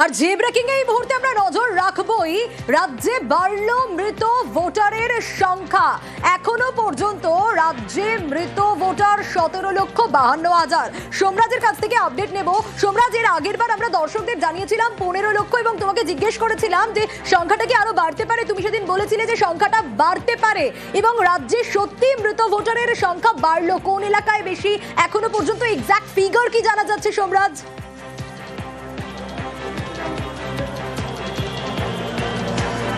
আর যে ব্রেকিং এই মুহূর্তে আমরা নজর রাখবই, রাজ্যে বাড়ল মৃত ভোটারের সংখ্যা। এখনো পর্যন্ত রাজ্যে মৃত ভোটার 17,52,000। সোমরাজের কাছ থেকে আপডেট নেব। সোমরাজ, এর আগের বার আমরা দর্শকদের জানিয়েছিলাম 15 লক্ষ এবং তোমাকে জিজ্ঞেস করেছিলাম যে সংখ্যাটা কি আরো বাড়তে পারে। তুমি সেদিন বলেছিলে যে সংখ্যাটা বাড়তে পারে এবং রাজ্যে সত্যি মৃত ভোটারের সংখ্যা বাড়লো। কোন এলাকায় বেশি, এখনো পর্যন্ত এক্সাক্ট ফিগার কি জানা যাচ্ছে সোমরাজ?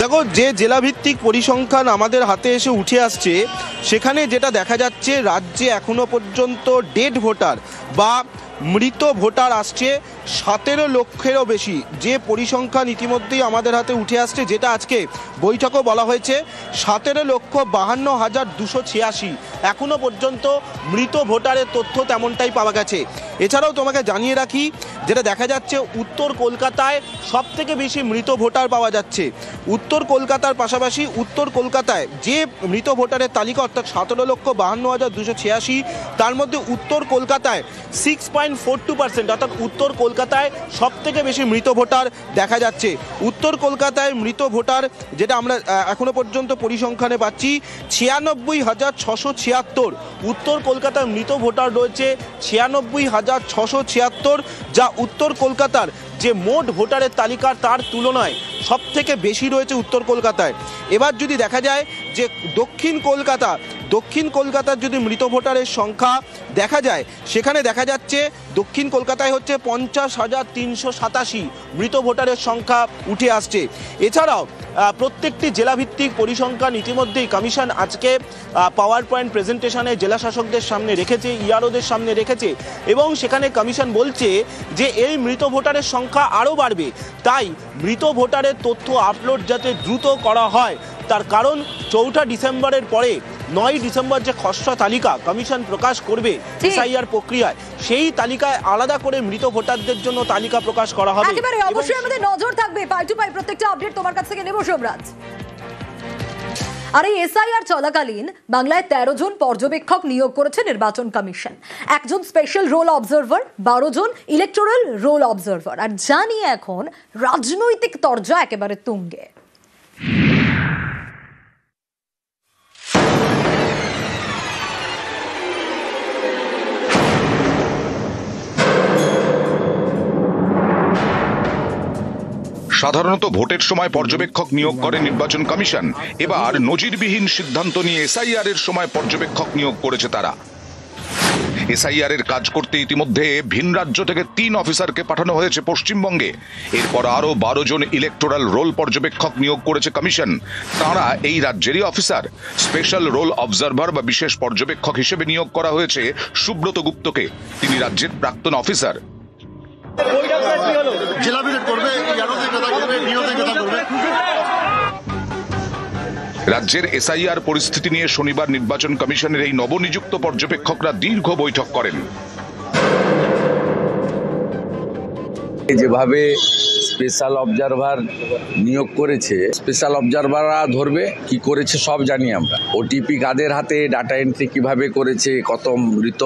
দেখো, যে জেলাভিত্তিক পরিসংখ্যান আমাদের হাতে এসে উঠে আসছে, সেখানে যেটা দেখা যাচ্ছে রাজ্যে এখনো পর্যন্ত ডেড ভোটার বা মৃত ভোটার আসছে 17 লক্ষেরও বেশি। যে পরিসংখ্যান ইতিমধ্যেই আমাদের হাতে উঠে আসছে, যেটা আজকে বৈঠকও বলা হয়েছে, 17,52,286 এখনো পর্যন্ত মৃত ভোটারের তথ্য তেমনটাই পাওয়া গেছে। এছাড়াও তোমাকে জানিয়ে রাখি, যেটা দেখা যাচ্ছে উত্তর কলকাতায় সব থেকে বেশি মৃত ভোটার পাওয়া যাচ্ছে। উত্তর কলকাতার পাশাপাশি উত্তর কলকাতায় যে মৃত ভোটারের তালিকা, অর্থাৎ 17,52,286, তার মধ্যে উত্তর কলকাতায় 6.42%, অর্থাৎ উত্তর কলকাতায় সব থেকে বেশি মৃত ভোটার দেখা যাচ্ছে। উত্তর কলকাতায় মৃত ভোটার, যেটা আমরা এখনো পর্যন্ত পরিসংখ্যানে পাচ্ছি, 96,676। উত্তর কলকাতায় মৃত ভোটার রয়েছে 96,676, যা উত্তর কলকাতার যে মোট ভোটারের তালিকা তার তুলনায় সব থেকে বেশি রয়েছে উত্তর কলকাতায়। এবার যদি দেখা যায় যে দক্ষিণ কলকাতার যদি মৃত ভোটারের সংখ্যা দেখা যায়, সেখানে দেখা যাচ্ছে দক্ষিণ কলকাতায় হচ্ছে 50,387 মৃত ভোটারের সংখ্যা উঠে আসছে। এছাড়াও প্রত্যেকটি জেলাভিত্তিক পরিসংখ্যান ইতিমধ্যেই কমিশন আজকে পাওয়ার পয়েন্ট প্রেজেন্টেশনে জেলা শাসকদের সামনে রেখেছে, ইআরওদের সামনে রেখেছে, এবং সেখানে কমিশন বলছে যে এই মৃত ভোটারের সংখ্যা আরও বাড়বে। তাই মৃত ভোটারের তথ্য আপলোড যাতে দ্রুত করা হয়, তার কারণ 4 ডিসেম্বরের পরে 9 ডিসেম্বর যে খসড়া তালিকা কমিশন প্রকাশ করবে এসআইআর প্রক্রিয়ায়, সেই তালিকায় আলাদা করে মৃত ভোটারদের জন্য তালিকা প্রকাশ করা হবে। একেবারে অবশ্যই আমাদের নজর থাকবে, পাই টু পাই প্রত্যেকটা আপডেট তোমার কাছ থেকে নেব সোমরাজ। আর এই এসআইআর চলাকালীন বাংলায় 13 জন পর্যবেক্ষক নিয়োগ করেছে নির্বাচন কমিশন। 1 জন স্পেশাল রোল অবজারভার, 12 জন ইলেকটোরাল রোল অবজারভার। আর জানি এখন রাজনৈতিক তরজা একেবারে তুঙ্গে। সাধারণত ভোটের সময় পর্যবেক্ষক নিয়োগ করে নির্বাচন কমিশন। এবার নজিরবিহীন সিদ্ধান্ত নিয়ে এসআইআর এর সময় পর্যবেক্ষক নিয়োগ করেছে তারা। এসআইআর এর কাজ করতে ইতিমধ্যে ভিন রাজ্য থেকে 3 অফিসারকে পাঠানো হয়েছে পশ্চিমবঙ্গে। এরপর আরো 12 জন ইলেকটোরাল রোল পর্যবেক্ষক নিয়োগ করেছে কমিশন। তারা এই রাজ্যেরই অফিসার। স্পেশাল রোল অবজারভার বা বিশেষ পর্যবেক্ষক হিসেবে নিয়োগ করা হয়েছে সুব্রত গুপ্তকে। তিনি রাজ্যের প্রাক্তন অফিসার। রাজ্যের এসআইআর পরিস্থিতি নিয়ে শনিবার নির্বাচন কমিশনের এই নবনিযুক্ত পর্যবেক্ষকরা দীর্ঘ বৈঠক করেন। যেভাবে স্পেশাল অবজারভার নিয়োগ করেছে, স্পেশাল অবজারভাররা ধরবে কি করেছে সব জানি আমরা। ওটিপি কাদের হাতে, ডাটা এন্ট্রি কিভাবে করেছে, কত মৃত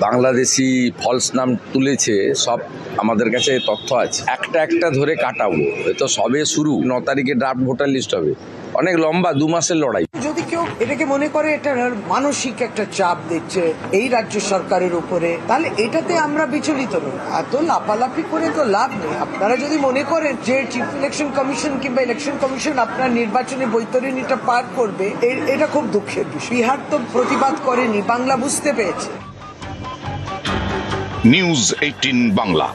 বাংলাদেশি ফলস নাম তুলেছে, সব আমাদের কাছে তথ্য আছে। একটা ধরে কাটাবো। এ তো সবে শুরু। 9 তারিখে ড্রাফট ভোটার লিস্ট হবে। অনেক লম্বা 2 মাসের লড়াই। যদি কেউ এটাকে মনে করে এটা মানসিক একটা চাপ দিচ্ছে এই রাজ্য সরকারের উপরে, তাহলে এটাতে আমরা বিচলিত নই। এত লাফালাফি করে তো লাভ নেই। আপনারা যদি মনে করেন যে চিফ ইলেকশন কমিশন কিংবা ইলেকশন কমিশন আপনার নির্বাচনী বৈতরণীটা পার করবে, এটা খুব দুঃখের বিষয়। বিহার তো প্রতিবাদ করেনি, বাংলা বুঝতে পেরেছে। নিউজ 18 বাংলা।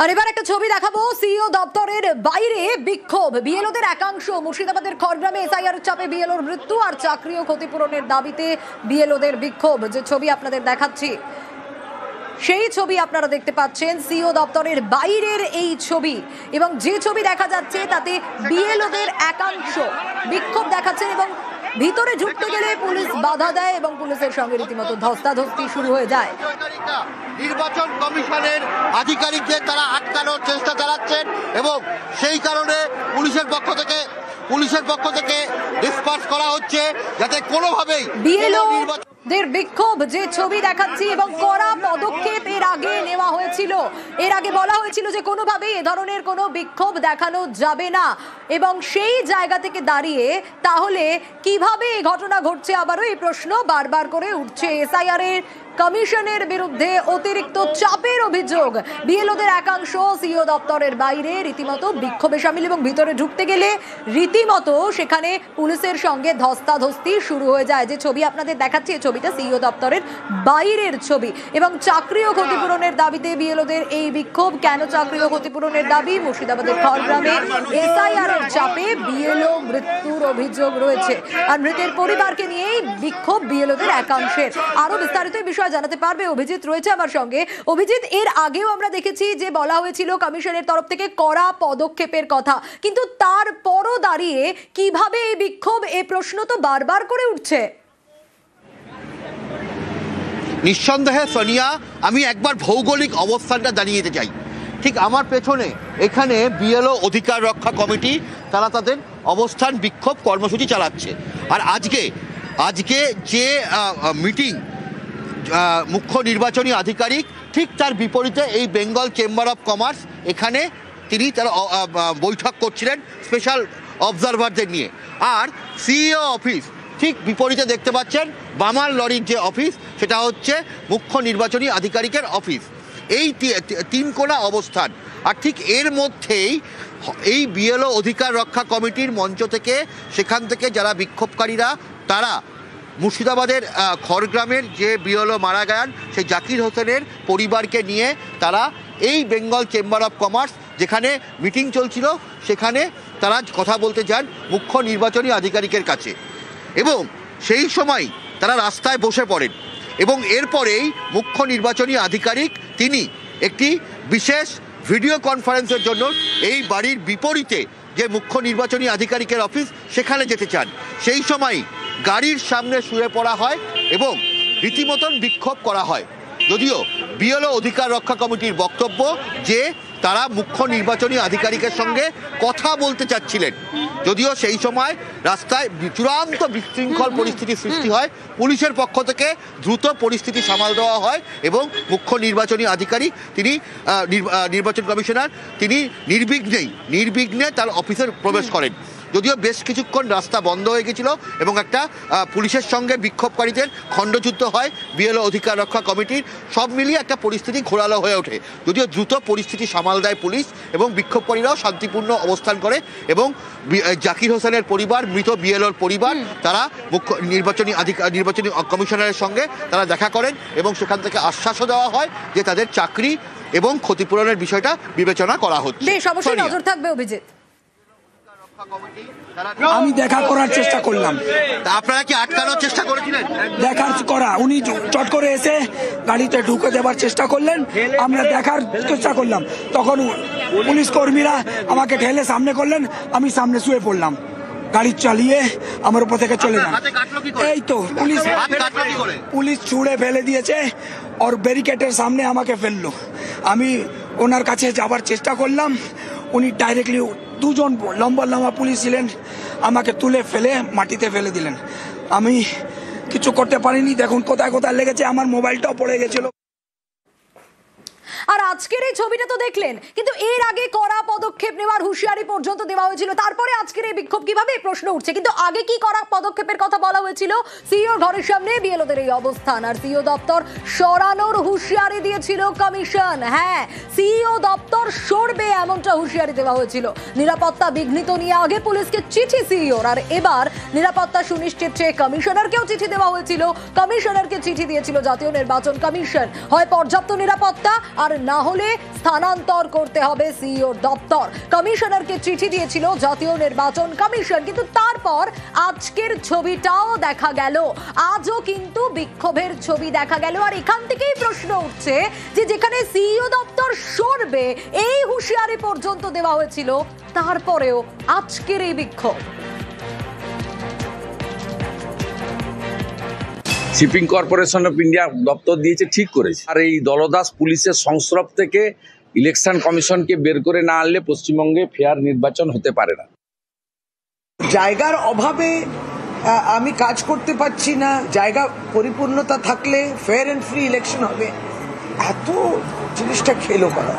আর এবার একটা ছবি দেখাবো। সিইও দপ্তরের বাইরে বিক্ষোভ। বিএলওদের একাংশ মুর্শিদাবাদের খড়গ্রামে এসআইআর চাপে বিএলওর মৃত্যু আর চাকরি ও ক্ষতিপূরণের দাবিতে বিএলওদের বিক্ষোভ। যে ছবি আপনাদের দেখাচ্ছি, সেই ছবি আপনারা দেখতে পাচ্ছেন। সিইও দপ্তরের বাইরের এই ছবি, এবং যে ছবি দেখা যাচ্ছে তাতে বিএলওদের একাংশ বিক্ষোভ দেখাচ্ছেন এবং ভিতরে ঢুকতে গেলে পুলিশ বাধা দেয় এবং পুলিশের সঙ্গে রীতিমতো ধস্তাধস্তি শুরু হয়ে যায়। নির্বাচন কমিশনের আধিকারিকদের তারা আটকানোর চেষ্টা চালাচ্ছেন এবং সেই কারণে পুলিশের পক্ষ থেকে ডিসপার্স করা হচ্ছে, যাতে কোনোভাবেই বিএলও দের বিক্ষোভ যে ছবি দেখাচ্ছি এবং কড়া পদক্ষেপ এর আগে নেওয়া হয়েছিল। এর আগে বলা হয়েছিল যে কোনোভাবেই এ ধরনের কোনো বিক্ষোভ দেখানো যাবে না, এবং সেই জায়গা থেকে দাঁড়িয়ে তাহলে কিভাবে এই ঘটনা ঘটছে আবারও এই প্রশ্ন বারবার করে উঠছে। এসআইআর এর কমিশনের বিরুদ্ধে অতিরিক্ত চাপের অভিযোগ, বিএলওদের একাংশ সিইও দপ্তরের বাইরে রীতিমতো বিক্ষোভে সামিল এবং ভিতরে ঢুকতে গেলে রীতিমতো সেখানে পুলিশের সঙ্গে ধস্তাধস্তি শুরু হয়ে যায়। যে ছবি আপনাদের দেখাচ্ছি এই ছবিটা সিইও দপ্তরের বাইরের ছবি, এবং চাকরি ও ক্ষতিপূরণের দাবিতে বিএলওদের এই বিক্ষোভ। কেন চাকরি ও ক্ষতিপূরণের দাবি? মুর্শিদাবাদের খড়গ্রামে এসআইআর এর চাপে বিএলও মৃত্যুর অভিযোগ রয়েছে, আর মৃতের পরিবারকে নিয়েই বিক্ষোভ বিএলওদের একাংশের। আরো বিস্তারিত বিষয় জানাতে পারবে অভিজিৎ রয়েছে আমার সঙ্গে। অভিজিৎ, এর আগেও আমরা দেখেছি যে বলা হয়েছিল কমিশনের তরফ থেকে কড়া পদক্ষেপের কথা, কিন্তু তারপরও দাঁড়িয়ে কিভাবে এই বিক্ষোভ, এই প্রশ্ন তো বারবার করে উঠছে। নিঃসন্দেহে সোনিয়া, আমি একবার ভৌগোলিক অবস্থানটা জানিয়ে দিতে চাই। ঠিক আমার পেছনে এখানে বিএলও অধিকার রক্ষা কমিটি, তারা তাদের অবস্থান বিক্ষোভ কর্মসূচি চালাচ্ছে। আর আজকে যে মিটিং মুখ্য নির্বাচনী আধিকারিক, ঠিক তার বিপরীতে এই বেঙ্গল চেম্বার অফ কমার্স, এখানে তারা বৈঠক করছিলেন স্পেশাল অবজারভারদের নিয়ে। আর সিইও অফিস ঠিক বিপরীতে দেখতে পাচ্ছেন বামাল লরির যে অফিস, সেটা হচ্ছে মুখ্য নির্বাচনী আধিকারিকের অফিস। এই তিন কোণা অবস্থান। আর ঠিক এর মধ্যেই এই বিএলও অধিকার রক্ষা কমিটির মঞ্চ থেকে, সেখান থেকে যারা বিক্ষোভকারীরা, তারা মুর্শিদাবাদের খড়গ্রামের যে বিএলও মারা গেলেন সেই জাকির হোসেনের পরিবারকে নিয়ে তারা এই বেঙ্গল চেম্বার অফ কমার্স, যেখানে মিটিং চলছিল, সেখানে তারা কথা বলতে যান মুখ্য নির্বাচনী আধিকারিকের কাছে, এবং সেই সময় তারা রাস্তায় বসে পড়েন। এবং এরপরেই মুখ্য নির্বাচনী আধিকারিক তিনি একটি বিশেষ ভিডিও কনফারেন্সের জন্য এই বাড়ির বিপরীতে যে মুখ্য নির্বাচনী আধিকারিকের অফিস, সেখানে যেতে চান। সেই সময় গাড়ির সামনে শুয়ে পড়া হয় এবং রীতিমতন বিক্ষোভ করা হয়। যদিও বিএলও অধিকার রক্ষা কমিটির বক্তব্য যে তারা মুখ্য নির্বাচনী আধিকারিকের সঙ্গে কথা বলতে চাচ্ছিলেন, যদিও সেই সময় রাস্তায় চূড়ান্ত বিশৃঙ্খল পরিস্থিতির সৃষ্টি হয়। পুলিশের পক্ষ থেকে দ্রুত পরিস্থিতি সামাল দেওয়া হয় এবং মুখ্য নির্বাচনী আধিকারিক তিনি নির্বাচন কমিশনার তিনি নির্বিঘ্নে তার অফিসে প্রবেশ করেন। যদিও বেশ কিছুক্ষণ রাস্তা বন্ধ হয়ে গেছিল এবং একটা পুলিশের সঙ্গে বিক্ষোভকারীদের খণ্ডযুদ্ধ হয় বিএলও অধিকার রক্ষা কমিটির। সব মিলিয়ে একটা পরিস্থিতি ঘোরালো হয়ে ওঠে। যদিও দ্রুত পরিস্থিতি সামাল দেয় পুলিশ এবং বিক্ষোভকারীরাও শান্তিপূর্ণ অবস্থান করে, এবং জাকির হোসেনের পরিবার, মৃত বিএলওর পরিবার, তারা মুখ্য নির্বাচনী কমিশনারের সঙ্গে তারা দেখা করেন এবং সেখান থেকে আশ্বাসও দেওয়া হয় যে তাদের চাকরি এবং ক্ষতিপূরণের বিষয়টা বিবেচনা করা হচ্ছে। বেশ, অবশ্যই নজর থাকবে অভিজিৎ। আমি দেখা করার চেষ্টা করলাম। আপনারা কি আটকানোর চেষ্টা করেছিলেন? উনি চট করে এসে গাড়িতে ঢুকে দেবার চেষ্টা করলেন, আমরা দেখার চেষ্টা করলাম। তখন পুলিশ কর্মীরা আমাকে ঠেলে সামনে করলেন, আমি সামনে শুয়ে পড়লাম। গাড়ি চালিয়ে আমার উপর থেকে চলে যান। এই তো পুলিশ ছুঁড়ে ফেলে দিয়েছে, ওর ব্যারিকেডের সামনে আমাকে ফেললো। আমি ওনার কাছে যাবার চেষ্টা করলাম, উনি ডাইরেক্টলি, দুজন লম্বা পুলিশ ছিলেন, আমাকে তুলে ফেলে মাটিতে ফেলে দিলেন। আমি কিছু করতে পারিনি। দেখুন কোথায় কোথায় লেগেছে, আমার মোবাইলটাও পড়ে গেছিল। আর আজকের এই ছবিটা তো দেখলেন, কিন্তু এর আগে কড়া পদক্ষেপ নেওয়ার হুঁশিয়ারি পর্যন্ত দেওয়া হয়েছিল। তারপরে আজকের এই বিক্ষোভ কিভাবে প্রশ্ন উঠছে, কিন্তু আগে কি কড়া পদক্ষেপের কথা বলা হয়েছিল? সিইও ঘরের সামনে বিএলওদের এই অবস্থান, আর সিইও দপ্তর সরানোর হুঁশিয়ারি দিয়েছিল কমিশন। হ্যাঁ, সিইও দপ্তর সরবে এমনটা হুঁশিয়ারি দেওয়া হয়েছিল। নিরাপত্তা বিঘ্নিত নিয়ে আগে পুলিশকে চিঠি সিইওর, আর এবার নিরাপত্তা সুনিশ্চিত চেয়ে কমিশনারকেও চিঠি দেওয়া হয়েছিল। কমিশনারকে চিঠি দিয়েছিল জাতীয় নির্বাচন কমিশন, হয় পর্যাপ্ত নিরাপত্তা আর না হলে স্থানান্তর করতে হবে সিইওর দপ্তর। কমিশনারকে চিঠি দিয়েছিল জাতীয় নির্বাচন কমিশন, কিন্তু তারপর আজকের ছবিটাও দেখা গেল। আজও কিন্তু বিক্ষোভের ছবি দেখা গেল। আর এখান থেকেই প্রশ্ন উঠছে যে যেখানে সিইও দপ্তর সরবে এই হুঁশিয়ারি পর্যন্ত দেওয়া হয়েছিল, তারপরেও আজকের এই বিক্ষোভ। শিপিং কর্পোরেশন অফ ইন্ডিয়া দপ্তর দিয়েছে, ঠিক করেছে। আর এই দলদাস পুলিশের সংস্রব থেকে ইলেকশন কমিশনকে বের করে না আনলে পশ্চিমবঙ্গে ফেয়ার নির্বাচন হতে পারে না। জায়গার অভাবে আমি কাজ করতে পারছি না, জায়গা পরিপূর্ণতা থাকলে ফেয়ার অ্যান্ড ফ্রি ইলেকশন হবে, এত জিনিসটা খেলো করা।